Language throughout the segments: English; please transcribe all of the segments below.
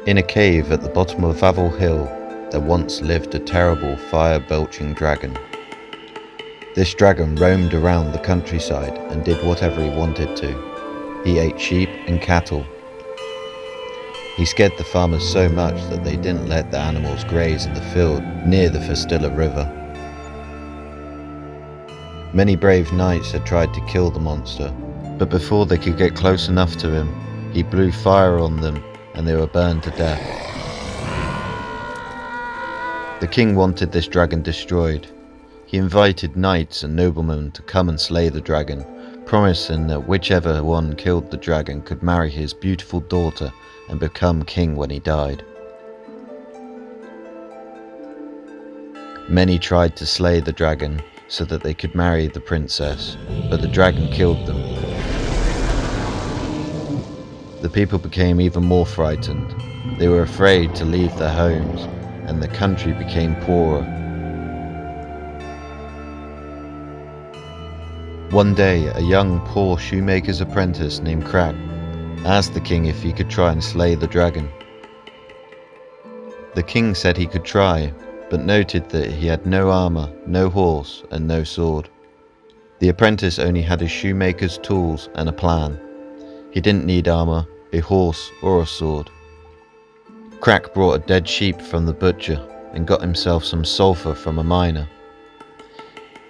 In a cave at the bottom of Wawel Hill, there once lived a terrible fire-belching dragon. This dragon roamed around the countryside and did whatever he wanted to. He ate sheep and cattle. He scared the farmers so much that they didn't let the animals graze in the field near the Vistula river. Many brave knights had tried to kill the monster, but before they could get close enough to him, he blew fire on them and they were burned to death. The king wanted this dragon destroyed. He invited knights and noblemen to come and slay the dragon, promising that whichever one killed the dragon could marry his beautiful daughter and become king when he died. Many tried to slay the dragon so that they could marry the princess, but the dragon killed them. The people became even more frightened. They were afraid to leave their homes, and the country became poorer. One day, a young, poor shoemaker's apprentice named Krakow asked the king if he could try and slay the dragon. The king said he could try, but noted that he had no armor, no horse, and no sword. The apprentice only had his shoemaker's tools and a plan. He didn't need armor, a horse, or a sword. Krakow brought a dead sheep from the butcher and got himself some sulphur from a miner.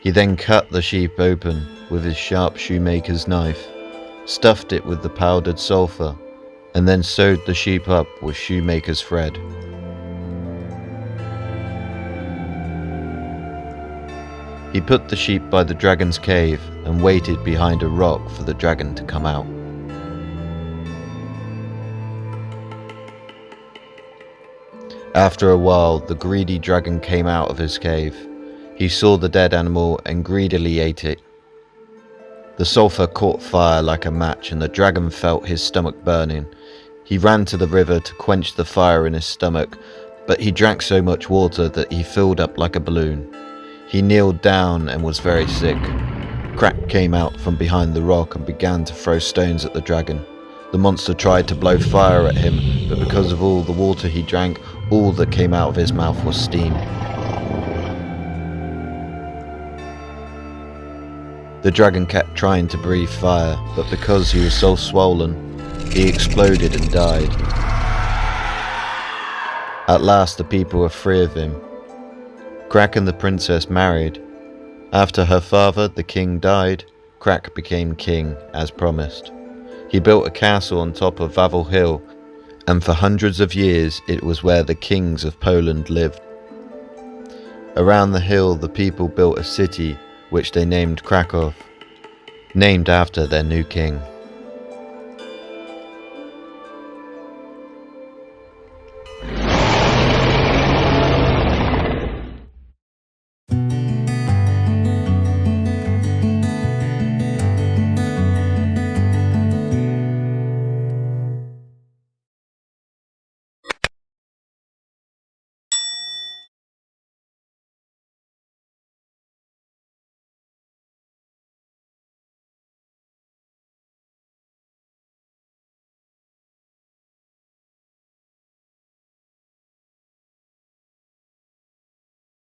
He then cut the sheep open with his sharp shoemaker's knife, stuffed it with the powdered sulphur, and then sewed the sheep up with shoemaker's thread. He put the sheep by the dragon's cave and waited behind a rock for the dragon to come out. After a while, the greedy dragon came out of his cave. He saw the dead animal and greedily ate it. The sulphur caught fire like a match and the dragon felt his stomach burning. He ran to the river to quench the fire in his stomach, but he drank so much water that he filled up like a balloon. He kneeled down and was very sick. Krakow came out from behind the rock and began to throw stones at the dragon. The monster tried to blow fire at him, but because of all the water he drank, all that came out of his mouth was steam. The dragon kept trying to breathe fire, but because he was so swollen, he exploded and died. At last the people were free of him. Krakow and the princess married. After her father, the king, died, Krakow became king, as promised. He built a castle on top of Wawel Hill, and for hundreds of years it was where the kings of Poland lived. Around the hill the people built a city which they named Krakow, named after their new king.